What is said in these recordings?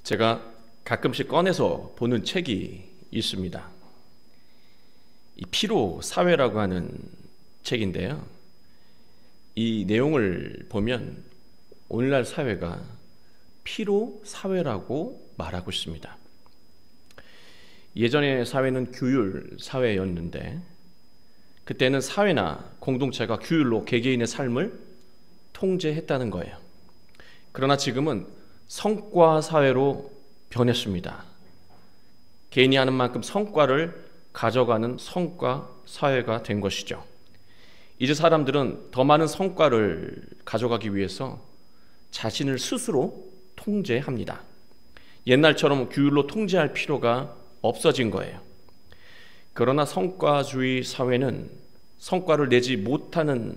제가 가끔씩 꺼내서 보는 책이 있습니다. 이 피로 사회라고 하는 책인데요. 이 내용을 보면 오늘날 사회가 피로 사회라고 말하고 있습니다. 예전의 사회는 규율 사회였는데 그때는 사회나 공동체가 규율로 개개인의 삶을 통제했다는 거예요. 그러나 지금은 성과 사회로 변했습니다. 개인이 하는 만큼 성과를 가져가는 성과 사회가 된 것이죠. 이제 사람들은 더 많은 성과를 가져가기 위해서 자신을 스스로 통제합니다. 옛날처럼 규율로 통제할 필요가 없어진 거예요. 그러나 성과주의 사회는 성과를 내지 못하는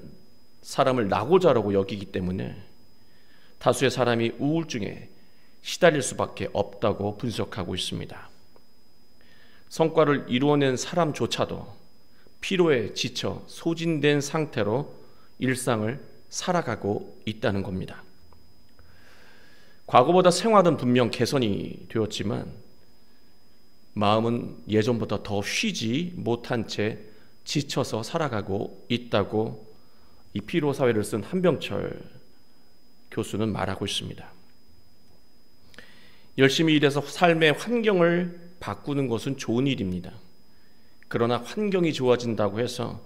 사람을 낙오자라고 여기기 때문에 다수의 사람이 우울증에 시달릴 수밖에 없다고 분석하고 있습니다. 성과를 이루어낸 사람조차도 피로에 지쳐 소진된 상태로 일상을 살아가고 있다는 겁니다. 과거보다 생활은 분명 개선이 되었지만 마음은 예전보다 더 쉬지 못한 채 지쳐서 살아가고 있다고 이 피로 사회를 쓴 한병철 교수는 말하고 있습니다. 열심히 일해서 삶의 환경을 바꾸는 것은 좋은 일입니다. 그러나 환경이 좋아진다고 해서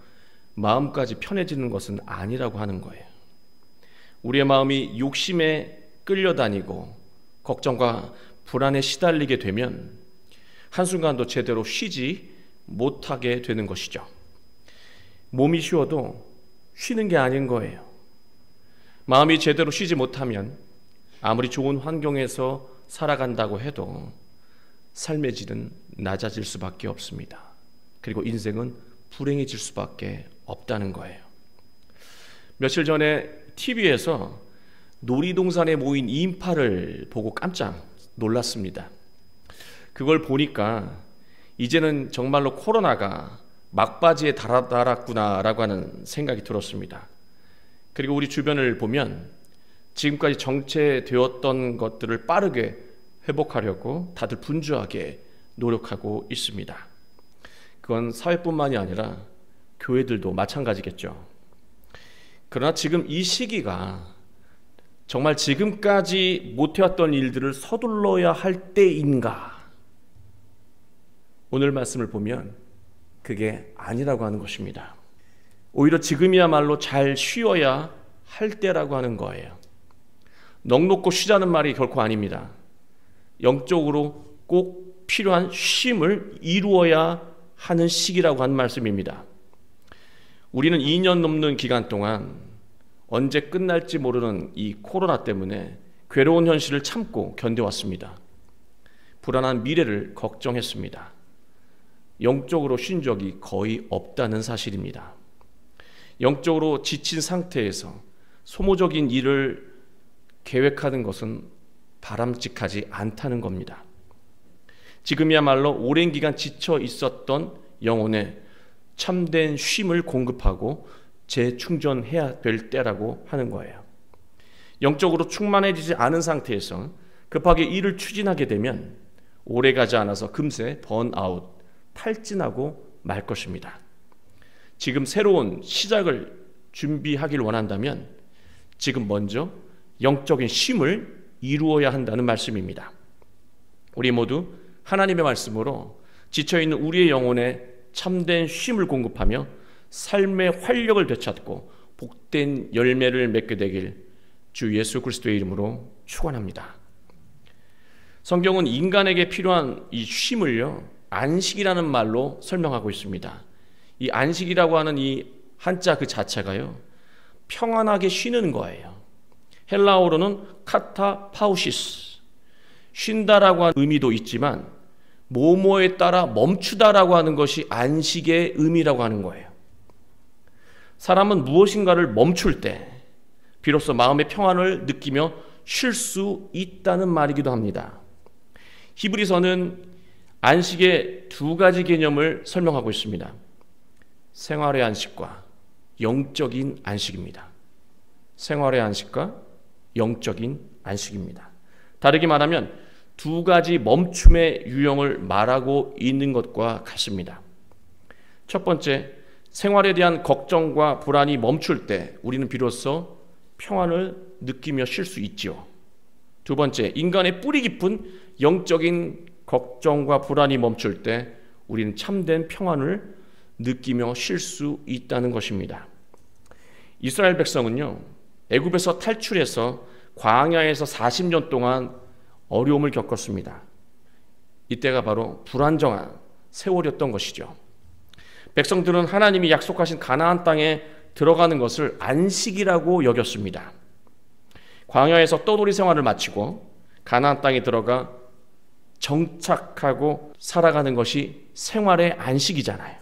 마음까지 편해지는 것은 아니라고 하는 거예요. 우리의 마음이 욕심에 끌려다니고 걱정과 불안에 시달리게 되면 한순간도 제대로 쉬지 못하게 되는 것이죠. 몸이 쉬어도 쉬는 게 아닌 거예요. 마음이 제대로 쉬지 못하면 아무리 좋은 환경에서 살아간다고 해도 삶의 질은 낮아질 수밖에 없습니다. 그리고 인생은 불행해질 수밖에 없다는 거예요. 며칠 전에 TV에서 놀이동산에 모인 인파를 보고 깜짝 놀랐습니다. 그걸 보니까 이제는 정말로 코로나가 막바지에 달았구나라고 하는 생각이 들었습니다. 그리고 우리 주변을 보면 지금까지 정체되었던 것들을 빠르게 회복하려고 다들 분주하게 노력하고 있습니다. 그건 사회뿐만이 아니라 교회들도 마찬가지겠죠. 그러나 지금 이 시기가 정말 지금까지 못해왔던 일들을 서둘러야 할 때인가? 오늘 말씀을 보면 그게 아니라고 하는 것입니다. 오히려 지금이야말로 잘 쉬어야 할 때라고 하는 거예요. 넋 놓고 쉬자는 말이 결코 아닙니다. 영적으로 꼭 필요한 쉼을 이루어야 하는 시기라고 하는 말씀입니다. 우리는 2년 넘는 기간 동안 언제 끝날지 모르는 이 코로나 때문에 괴로운 현실을 참고 견뎌왔습니다. 불안한 미래를 걱정했습니다. 영적으로 쉰 적이 거의 없다는 사실입니다. 영적으로 지친 상태에서 소모적인 일을 계획하는 것은 바람직하지 않다는 겁니다. 지금이야말로 오랜 기간 지쳐 있었던 영혼에 참된 쉼을 공급하고 재충전해야 될 때라고 하는 거예요. 영적으로 충만해지지 않은 상태에서 급하게 일을 추진하게 되면 오래가지 않아서 금세 번아웃, 탈진하고 말 것입니다. 지금 새로운 시작을 준비하길 원한다면 지금 먼저 영적인 쉼을 이루어야 한다는 말씀입니다. 우리 모두 하나님의 말씀으로 지쳐있는 우리의 영혼에 참된 쉼을 공급하며 삶의 활력을 되찾고 복된 열매를 맺게 되길 주 예수 그리스도의 이름으로 축원합니다. 성경은 인간에게 필요한 이 쉼을요, 안식이라는 말로 설명하고 있습니다. 이 안식이라고 하는 이 한자 그 자체가요, 평안하게 쉬는 거예요. 헬라어로는 카타파우시스, 쉰다라고 하는 의미도 있지만 뭐뭐에 따라 멈추다라고 하는 것이 안식의 의미라고 하는 거예요. 사람은 무엇인가를 멈출 때 비로소 마음의 평안을 느끼며 쉴 수 있다는 말이기도 합니다. 히브리서는 안식의 두 가지 개념을 설명하고 있습니다. 생활의 안식과 영적인 안식입니다. 생활의 안식과 영적인 안식입니다. 다르게 말하면 두 가지 멈춤의 유형을 말하고 있는 것과 같습니다. 첫 번째, 생활에 대한 걱정과 불안이 멈출 때 우리는 비로소 평안을 느끼며 쉴 수 있지요. 두 번째, 인간의 뿌리 깊은 영적인 걱정과 불안이 멈출 때 우리는 참된 평안을 느끼며 쉴 수 있다는 것입니다. 이스라엘 백성은요, 애굽에서 탈출해서 광야에서 40년 동안 어려움을 겪었습니다. 이때가 바로 불안정한 세월이었던 것이죠. 백성들은 하나님이 약속하신 가나안 땅에 들어가는 것을 안식이라고 여겼습니다. 광야에서 떠돌이 생활을 마치고 가나안 땅에 들어가 정착하고 살아가는 것이 생활의 안식이잖아요.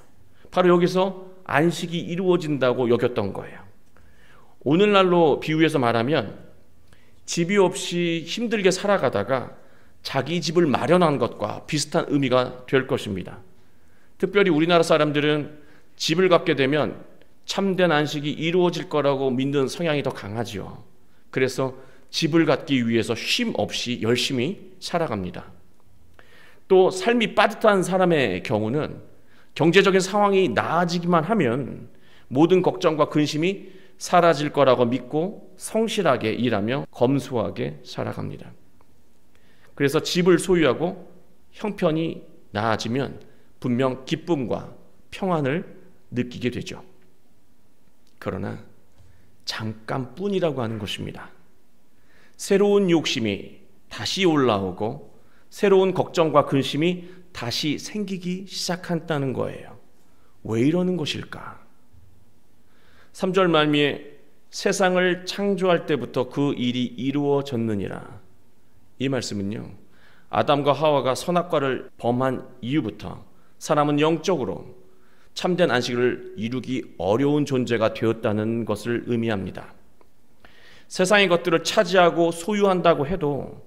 바로 여기서 안식이 이루어진다고 여겼던 거예요. 오늘날로 비유해서 말하면 집이 없이 힘들게 살아가다가 자기 집을 마련한 것과 비슷한 의미가 될 것입니다. 특별히 우리나라 사람들은 집을 갖게 되면 참된 안식이 이루어질 거라고 믿는 성향이 더 강하지요. 그래서 집을 갖기 위해서 쉼 없이 열심히 살아갑니다. 또 삶이 빠듯한 사람의 경우는 경제적인 상황이 나아지기만 하면 모든 걱정과 근심이 사라질 거라고 믿고 성실하게 일하며 검소하게 살아갑니다. 그래서 집을 소유하고 형편이 나아지면 분명 기쁨과 평안을 느끼게 되죠. 그러나 잠깐뿐이라고 하는 것입니다. 새로운 욕심이 다시 올라오고 새로운 걱정과 근심이 다시 생기기 시작한다는 거예요. 왜 이러는 것일까? 3절 말미에 세상을 창조할 때부터 그 일이 이루어졌느니라. 이 말씀은요, 아담과 하와가 선악과를 범한 이후부터 사람은 영적으로 참된 안식을 이루기 어려운 존재가 되었다는 것을 의미합니다. 세상의 것들을 차지하고 소유한다고 해도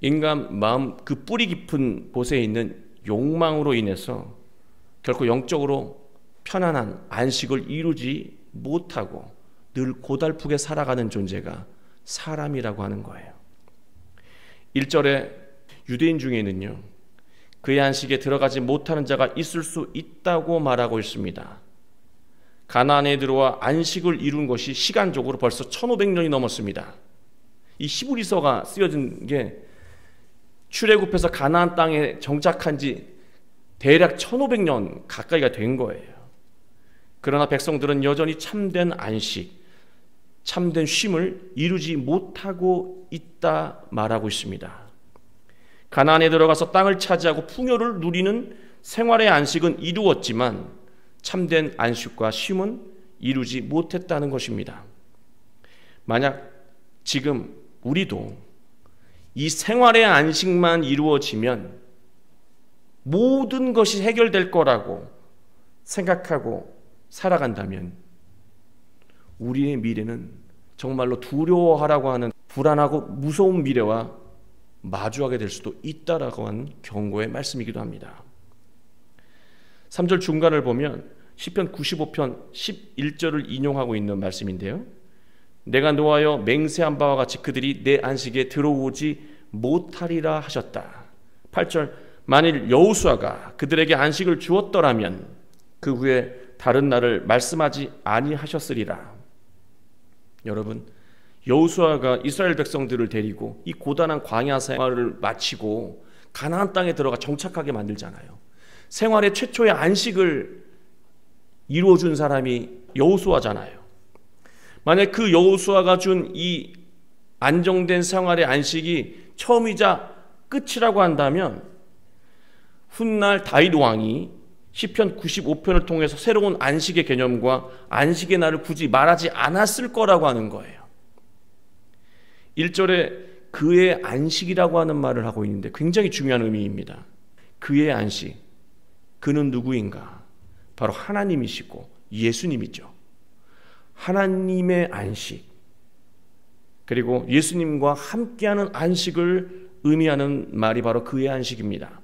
인간 마음 그 뿌리 깊은 곳에 있는 욕망으로 인해서 결코 영적으로 편안한 안식을 이루지 못하고 늘 고달프게 살아가는 존재가 사람이라고 하는 거예요. 1절에 유대인 중에는요, 그의 안식에 들어가지 못하는 자가 있을 수 있다고 말하고 있습니다. 가나안에 들어와 안식을 이룬 것이 시간적으로 벌써 1500년이 넘었습니다. 이 히브리서가 쓰여진 게 출애굽해서 가나안 땅에 정착한 지 대략 1500년 가까이가 된 거예요. 그러나 백성들은 여전히 참된 안식, 참된 쉼을 이루지 못하고 있다 말하고 있습니다. 가나안에 들어가서 땅을 차지하고 풍요를 누리는 생활의 안식은 이루었지만 참된 안식과 쉼은 이루지 못했다는 것입니다. 만약 지금 우리도 이 생활의 안식만 이루어지면 모든 것이 해결될 거라고 생각하고 살아간다면 우리의 미래는 정말로 두려워하라고 하는 불안하고 무서운 미래와 마주하게 될 수도 있다라고 하는 경고의 말씀이기도 합니다. 3절 중간을 보면 시편 95편 11절을 인용하고 있는 말씀인데요, 내가 노하여 맹세한 바와 같이 그들이 내 안식에 들어오지 못하리라 하셨다. 8절 만일 여호수아가 그들에게 안식을 주었더라면 그 후에 다른 날을 말씀하지 아니하셨으리라. 여러분, 여호수아가 이스라엘 백성들을 데리고 이 고단한 광야 생활을 마치고 가나안 땅에 들어가 정착하게 만들잖아요. 생활의 최초의 안식을 이루어준 사람이 여호수아잖아요. 만약 그 여호수아가 준 이 안정된 생활의 안식이 처음이자 끝이라고 한다면 훗날 다윗 왕이 시편 95편을 통해서 새로운 안식의 개념과 안식의 날을 굳이 말하지 않았을 거라고 하는 거예요. 1절에 그의 안식이라고 하는 말을 하고 있는데 굉장히 중요한 의미입니다. 그의 안식, 그는 누구인가? 바로 하나님이시고 예수님이죠. 하나님의 안식, 그리고 예수님과 함께하는 안식을 의미하는 말이 바로 그의 안식입니다.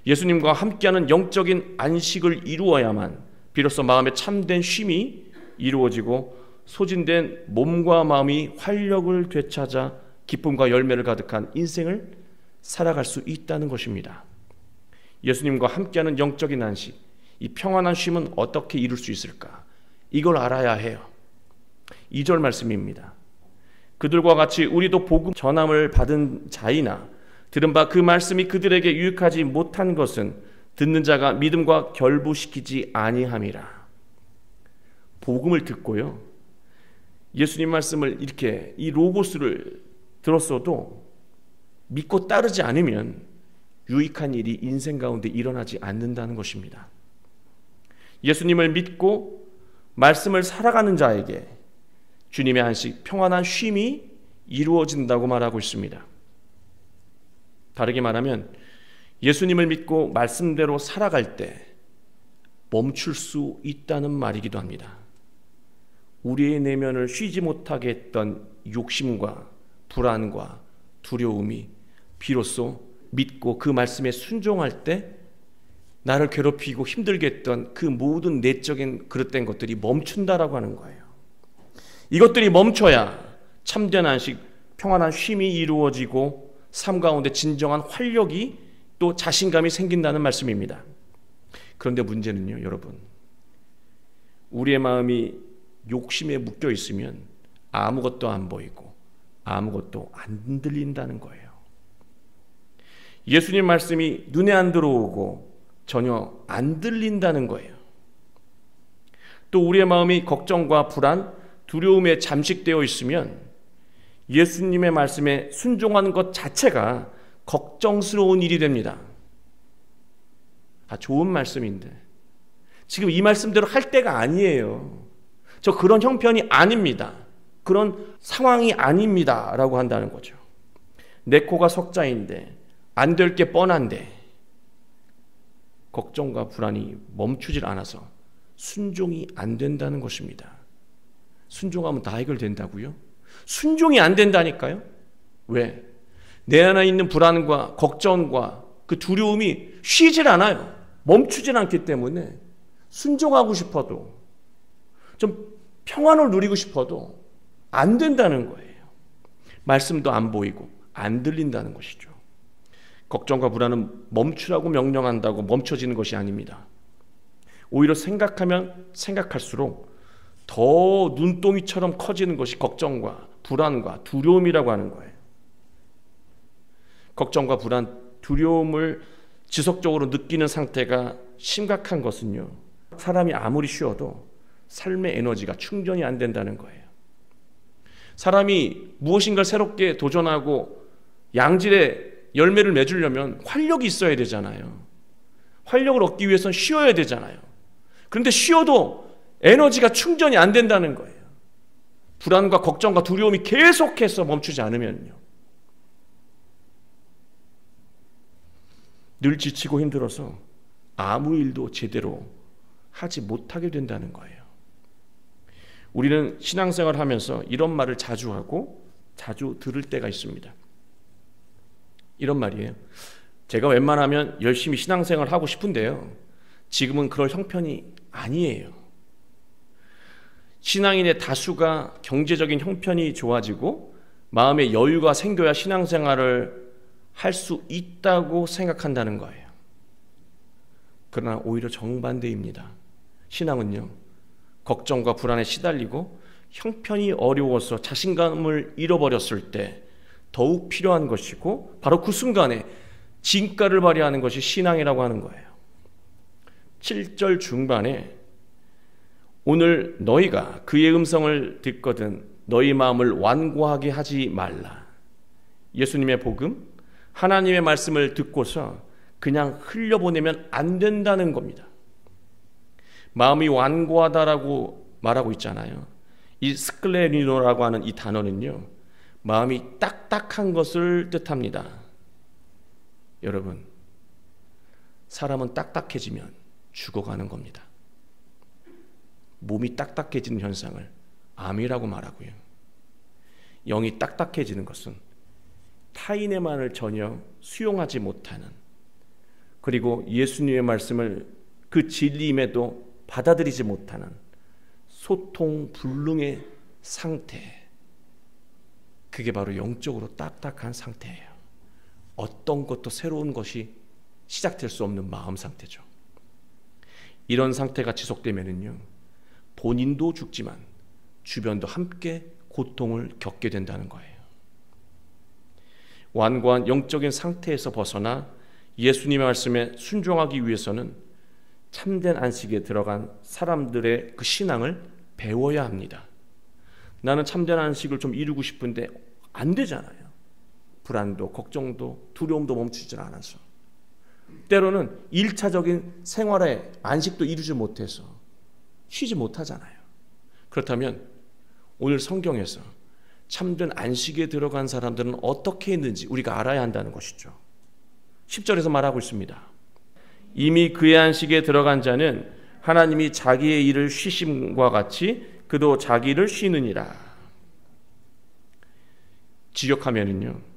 예수님과 함께하는 영적인 안식을 이루어야만 비로소 마음의 참된 쉼이 이루어지고 소진된 몸과 마음이 활력을 되찾아 기쁨과 열매를 가득한 인생을 살아갈 수 있다는 것입니다. 예수님과 함께하는 영적인 안식, 이 평안한 쉼은 어떻게 이룰 수 있을까? 이걸 알아야 해요. 2절 말씀입니다. 그들과 같이 우리도 복음 전함을 받은 자이나 들은 바 그 말씀이 그들에게 유익하지 못한 것은 듣는 자가 믿음과 결부시키지 아니함이라. 복음을 듣고요, 예수님 말씀을 이렇게 이 로고스를 들었어도 믿고 따르지 않으면 유익한 일이 인생 가운데 일어나지 않는다는 것입니다. 예수님을 믿고 말씀을 살아가는 자에게 주님의 안식, 평안한 쉼이 이루어진다고 말하고 있습니다. 다르게 말하면 예수님을 믿고 말씀대로 살아갈 때 멈출 수 있다는 말이기도 합니다. 우리의 내면을 쉬지 못하게 했던 욕심과 불안과 두려움이 비로소 믿고 그 말씀에 순종할 때 나를 괴롭히고 힘들게 했던 그 모든 내적인 그릇된 것들이 멈춘다라고 하는 거예요. 이것들이 멈춰야 참된 안식, 평안한 쉼이 이루어지고 삶 가운데 진정한 활력이 또 자신감이 생긴다는 말씀입니다. 그런데 문제는요, 여러분, 우리의 마음이 욕심에 묶여 있으면 아무것도 안 보이고 아무것도 안 들린다는 거예요. 예수님 말씀이 눈에 안 들어오고 전혀 안 들린다는 거예요. 또 우리의 마음이 걱정과 불안, 두려움에 잠식되어 있으면 예수님의 말씀에 순종하는 것 자체가 걱정스러운 일이 됩니다. 좋은 말씀인데 지금 이 말씀대로 할 때가 아니에요. 저 그런 형편이 아닙니다. 그런 상황이 아닙니다 라고 한다는 거죠. 내 코가 석자인데 안 될 게 뻔한데 걱정과 불안이 멈추질 않아서 순종이 안 된다는 것입니다. 순종하면 다 해결된다고요? 순종이 안 된다니까요. 왜? 내 안에 있는 불안과 걱정과 그 두려움이 쉬질 않아요. 멈추질 않기 때문에 순종하고 싶어도, 좀 평안을 누리고 싶어도 안 된다는 거예요. 말씀도 안 보이고 안 들린다는 것이죠. 걱정과 불안은 멈추라고 명령한다고 멈춰지는 것이 아닙니다. 오히려 생각하면 생각할수록 더 눈동이처럼 커지는 것이 걱정과 불안과 두려움이라고 하는 거예요. 걱정과 불안, 두려움을 지속적으로 느끼는 상태가 심각한 것은요, 사람이 아무리 쉬어도 삶의 에너지가 충전이 안 된다는 거예요. 사람이 무엇인가를 새롭게 도전하고 양질의 열매를 맺으려면 활력이 있어야 되잖아요. 활력을 얻기 위해서는 쉬어야 되잖아요. 그런데 쉬어도 에너지가 충전이 안 된다는 거예요. 불안과 걱정과 두려움이 계속해서 멈추지 않으면요, 늘 지치고 힘들어서 아무 일도 제대로 하지 못하게 된다는 거예요. 우리는 신앙생활을 하면서 이런 말을 자주 하고 자주 들을 때가 있습니다. 이런 말이에요. 제가 웬만하면 열심히 신앙생활을 하고 싶은데요, 지금은 그럴 형편이 아니에요. 신앙인의 다수가 경제적인 형편이 좋아지고 마음의 여유가 생겨야 신앙생활을 할 수 있다고 생각한다는 거예요. 그러나 오히려 정반대입니다. 신앙은요, 걱정과 불안에 시달리고 형편이 어려워서 자신감을 잃어버렸을 때 더욱 필요한 것이고, 바로 그 순간에 진가를 발휘하는 것이 신앙이라고 하는 거예요. 7절 중반에 오늘 너희가 그의 음성을 듣거든 너희 마음을 완고하게 하지 말라. 예수님의 복음, 하나님의 말씀을 듣고서 그냥 흘려보내면 안 된다는 겁니다. 마음이 완고하다라고 말하고 있잖아요. 이 스클레리노라고 하는 이 단어는요, 마음이 딱딱한 것을 뜻합니다. 여러분, 사람은 딱딱해지면 죽어가는 겁니다. 몸이 딱딱해지는 현상을 암이라고 말하고요, 영이 딱딱해지는 것은 타인의 말을 전혀 수용하지 못하는, 그리고 예수님의 말씀을 그 진리임에도 받아들이지 못하는 소통불능의 상태, 그게 바로 영적으로 딱딱한 상태예요. 어떤 것도 새로운 것이 시작될 수 없는 마음 상태죠. 이런 상태가 지속되면은요, 본인도 죽지만 주변도 함께 고통을 겪게 된다는 거예요. 완고한 영적인 상태에서 벗어나 예수님의 말씀에 순종하기 위해서는 참된 안식에 들어간 사람들의 그 신앙을 배워야 합니다. 나는 참된 안식을 좀 이루고 싶은데 안 되잖아요. 불안도 걱정도 두려움도 멈추질 않아서, 때로는 1차적인 생활의 안식도 이루지 못해서 쉬지 못하잖아요. 그렇다면 오늘 성경에서 참된 안식에 들어간 사람들은 어떻게 했는지 우리가 알아야 한다는 것이죠. 10절에서 말하고 있습니다. 이미 그의 안식에 들어간 자는 하나님이 자기의 일을 쉬심과 같이 그도 자기 일을 쉬느니라. 직역하면은요,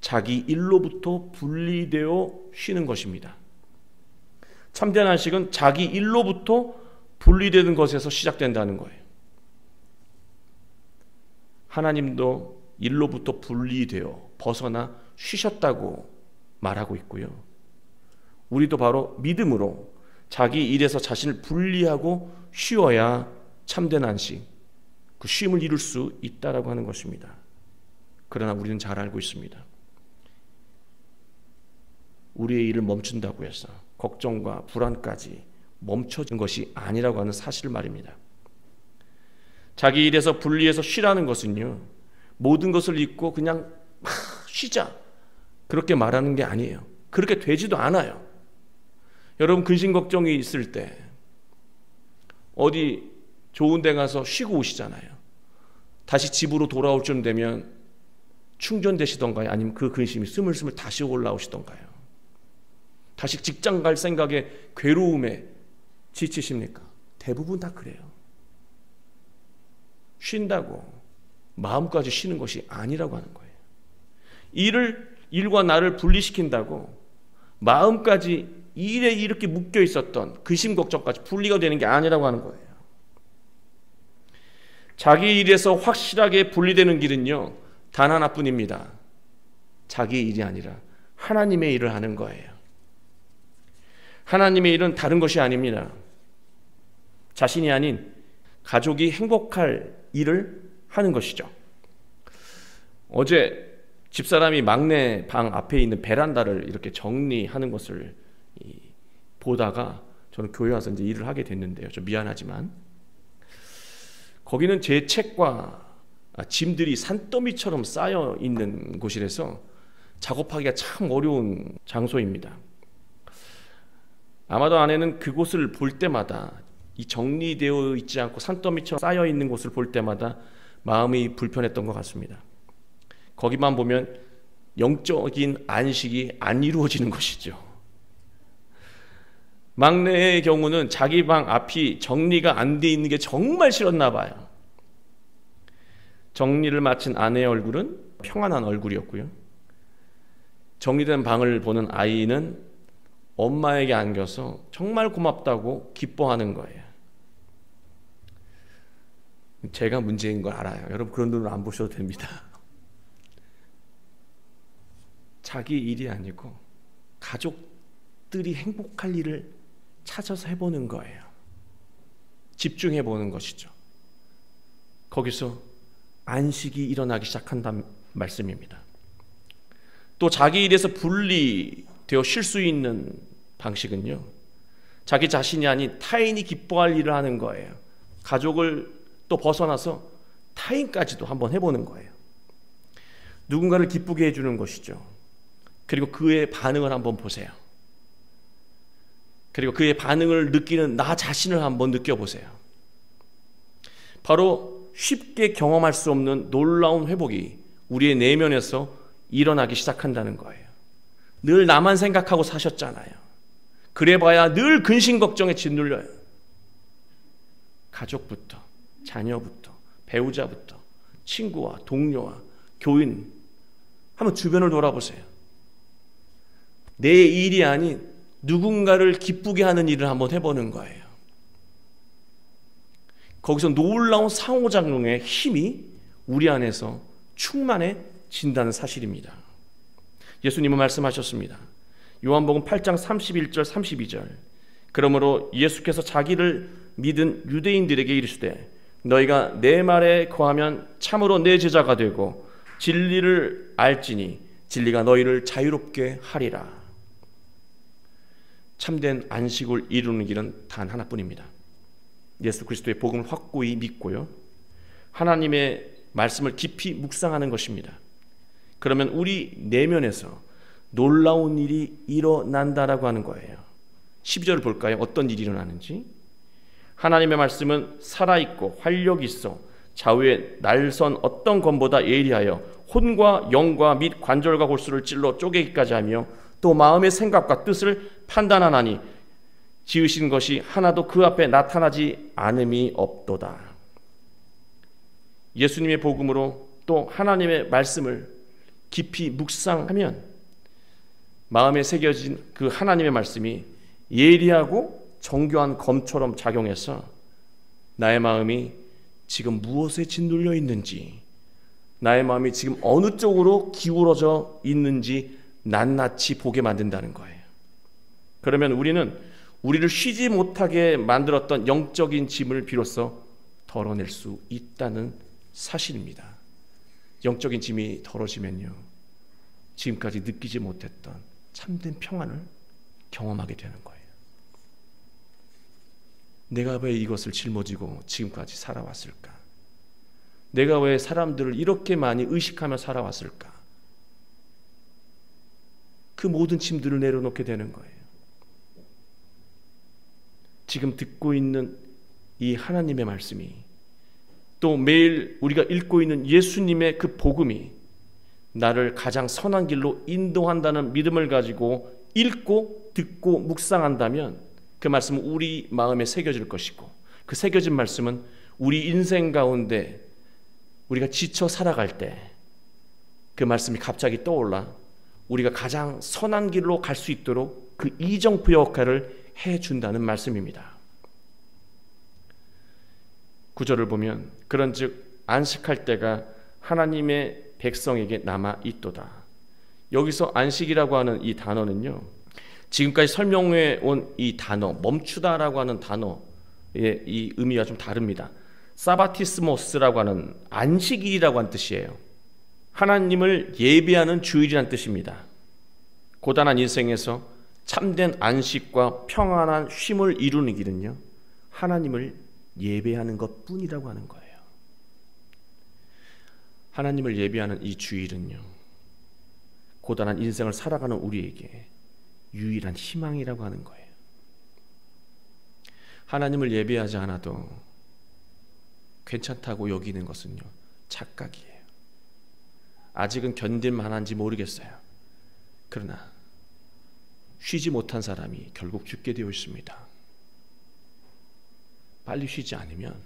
자기 일로부터 분리되어 쉬는 것입니다. 참된 안식은 자기 일로부터 분리되는 것에서 시작된다는 거예요. 하나님도 일로부터 분리되어 벗어나 쉬셨다고 말하고 있고요. 우리도 바로 믿음으로 자기 일에서 자신을 분리하고 쉬어야 참된 안식, 그 쉼을 이룰 수 있다라고 하는 것입니다. 그러나 우리는 잘 알고 있습니다. 우리의 일을 멈춘다고 해서 걱정과 불안까지 멈춰진 것이 아니라고 하는 사실을 말입니다. 자기 일에서 분리해서 쉬라는 것은요, 모든 것을 잊고 그냥 쉬자, 그렇게 말하는 게 아니에요. 그렇게 되지도 않아요. 여러분, 근심 걱정이 있을 때 어디 좋은 데 가서 쉬고 오시잖아요. 다시 집으로 돌아올 쯤 되면 충전되시던가요? 아니면 그 근심이 스물스물 다시 올라오시던가요? 다시 직장 갈 생각에 괴로움에 지치십니까? 대부분 다 그래요. 쉰다고 마음까지 쉬는 것이 아니라고 하는 거예요. 일과 나를 분리시킨다고 마음까지 일에 이렇게 묶여 있었던 근심 걱정까지 분리가 되는 게 아니라고 하는 거예요. 자기 일에서 확실하게 분리되는 길은요, 단 하나뿐입니다. 자기 일이 아니라 하나님의 일을 하는 거예요. 하나님의 일은 다른 것이 아닙니다. 자신이 아닌 가족이 행복할 일을 하는 것이죠. 어제 집사람이 막내 방 앞에 있는 베란다를 이렇게 정리하는 것을 보다가 저는 교회 와서 이제 일을 하게 됐는데요. 좀 미안하지만 거기는 제 책과 짐들이 산더미처럼 쌓여 있는 곳이라서 작업하기가 참 어려운 장소입니다. 아마도 아내는 그곳을 볼 때마다, 이 정리되어 있지 않고 산더미처럼 쌓여 있는 곳을 볼 때마다 마음이 불편했던 것 같습니다. 거기만 보면 영적인 안식이 안 이루어지는 것이죠. 막내의 경우는 자기 방 앞이 정리가 안 돼 있는 게 정말 싫었나 봐요. 정리를 마친 아내의 얼굴은 평안한 얼굴이었고요. 정리된 방을 보는 아이는 엄마에게 안겨서 정말 고맙다고 기뻐하는 거예요. 제가 문제인 걸 알아요. 여러분, 그런 눈으로 안 보셔도 됩니다. 자기 일이 아니고 가족들이 행복할 일을 찾아서 해보는 거예요. 집중해보는 것이죠. 거기서 안식이 일어나기 시작한다는 말씀입니다. 또 자기 일에서 분리되어 쉴 수 있는 방식은요, 자기 자신이 아닌 타인이 기뻐할 일을 하는 거예요. 가족을 또 벗어나서 타인까지도 한번 해보는 거예요. 누군가를 기쁘게 해주는 것이죠. 그리고 그의 반응을 한번 보세요. 그리고 그의 반응을 느끼는 나 자신을 한번 느껴보세요. 바로 쉽게 경험할 수 없는 놀라운 회복이 우리의 내면에서 일어나기 시작한다는 거예요. 늘 나만 생각하고 사셨잖아요. 그래봐야 늘 근심 걱정에 짓눌려요. 가족부터, 자녀부터, 배우자부터, 친구와 동료와 교인, 한번 주변을 돌아보세요. 내 일이 아닌 누군가를 기쁘게 하는 일을 한번 해보는 거예요. 거기서 놀라운 상호작용의 힘이 우리 안에서 충만해진다는 사실입니다. 예수님은 말씀하셨습니다. 요한복음 8장 31절 32절. 그러므로 예수께서 자기를 믿은 유대인들에게 이르시되 너희가 내 말에 거하면 참으로 내 제자가 되고 진리를 알지니 진리가 너희를 자유롭게 하리라. 참된 안식을 이루는 길은 단 하나뿐입니다. 예수 그리스도의 복음을 확고히 믿고요, 하나님의 말씀을 깊이 묵상하는 것입니다. 그러면 우리 내면에서 놀라운 일이 일어난다라고 하는 거예요. 12절을 볼까요? 어떤 일이 일어나는지. 하나님의 말씀은 살아있고 활력이 있어 좌우에 날선 어떤 검보다 예리하여 혼과 영과 및 관절과 골수를 찔러 쪼개기까지 하며 또 마음의 생각과 뜻을 판단하나니 지으신 것이 하나도 그 앞에 나타나지 않음이 없도다. 예수님의 복음으로 또 하나님의 말씀을 깊이 묵상하면 마음에 새겨진 그 하나님의 말씀이 예리하고 정교한 검처럼 작용해서 나의 마음이 지금 무엇에 짓눌려 있는지, 나의 마음이 지금 어느 쪽으로 기울어져 있는지 낱낱이 보게 만든다는 거예요. 그러면 우리는 우리를 쉬지 못하게 만들었던 영적인 짐을 비로소 덜어낼 수 있다는 사실입니다. 영적인 짐이 덜어지면요, 지금까지 느끼지 못했던 참된 평안을 경험하게 되는 거예요. 내가 왜 이것을 짊어지고 지금까지 살아왔을까? 내가 왜 사람들을 이렇게 많이 의식하며 살아왔을까? 그 모든 짐들을 내려놓게 되는 거예요. 지금 듣고 있는 이 하나님의 말씀이, 또 매일 우리가 읽고 있는 예수님의 그 복음이 나를 가장 선한 길로 인도한다는 믿음을 가지고 읽고 듣고 묵상한다면 그 말씀은 우리 마음에 새겨질 것이고, 그 새겨진 말씀은 우리 인생 가운데 우리가 지쳐 살아갈 때 그 말씀이 갑자기 떠올라 우리가 가장 선한 길로 갈 수 있도록 그 이정표 역할을 해준다는 말씀입니다. 9절을 보면 그런즉 안식할 때가 하나님의 백성에게 남아 있도다. 여기서 안식이라고 하는 이 단어는요, 지금까지 설명해 온 이 단어, 멈추다라고 하는 단어의 이 의미가 좀 다릅니다. 사바티스모스라고 하는 안식일이라고 하는 뜻이에요. 하나님을 예배하는 주일이라는 뜻입니다. 고단한 인생에서 참된 안식과 평안한 쉼을 이루는 길은요, 하나님을 예배하는 것뿐이라고 하는 거예요. 하나님을 예배하는 이 주일은요, 고단한 인생을 살아가는 우리에게 유일한 희망이라고 하는 거예요. 하나님을 예배하지 않아도 괜찮다고 여기는 것은요, 착각이에요. 아직은 견딜 만한지 모르겠어요. 그러나 쉬지 못한 사람이 결국 죽게 되어 있습니다. 빨리 쉬지 않으면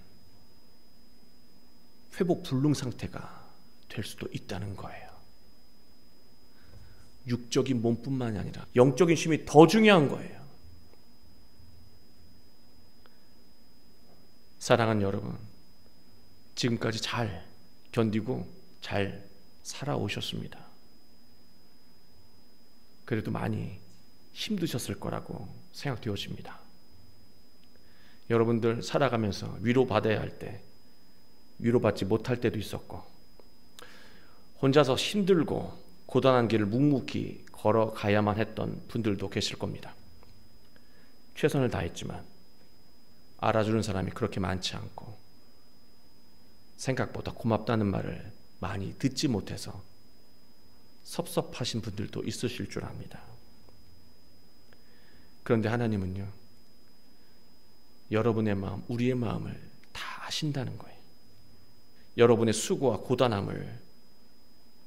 회복 불능 상태가 될 수도 있다는 거예요. 육적인 몸뿐만이 아니라 영적인 쉼이 더 중요한 거예요. 사랑하는 여러분, 지금까지 잘 견디고 잘 살아오셨습니다. 그래도 많이 힘드셨을 거라고 생각되어집니다. 여러분들 살아가면서 위로받아야 할 때 위로받지 못할 때도 있었고, 혼자서 힘들고 고단한 길을 묵묵히 걸어가야만 했던 분들도 계실 겁니다. 최선을 다했지만 알아주는 사람이 그렇게 많지 않고 생각보다 고맙다는 말을 많이 듣지 못해서 섭섭하신 분들도 있으실 줄 압니다. 그런데 하나님은요, 여러분의 마음, 우리의 마음을 다 아신다는 거예요. 여러분의 수고와 고단함을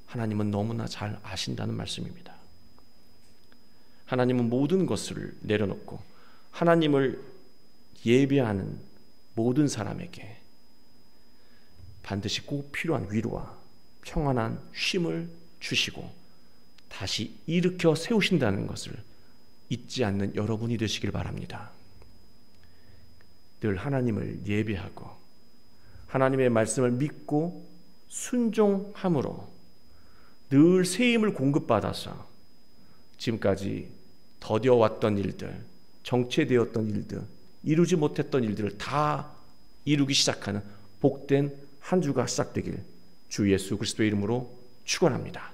하나님은 너무나 잘 아신다는 말씀입니다. 하나님은 모든 것을 내려놓고 하나님을 예배하는 모든 사람에게 반드시 꼭 필요한 위로와 평안한 쉼을 주시고 다시 일으켜 세우신다는 것을 잊지 않는 여러분이 되시길 바랍니다. 늘 하나님을 예배하고 하나님의 말씀을 믿고 순종함으로 늘 새 힘을 공급받아서 지금까지 더뎌왔던 일들, 정체되었던 일들, 이루지 못했던 일들을 다 이루기 시작하는 복된 한 주가 시작되길 주 예수 그리스도의 이름으로 축원합니다.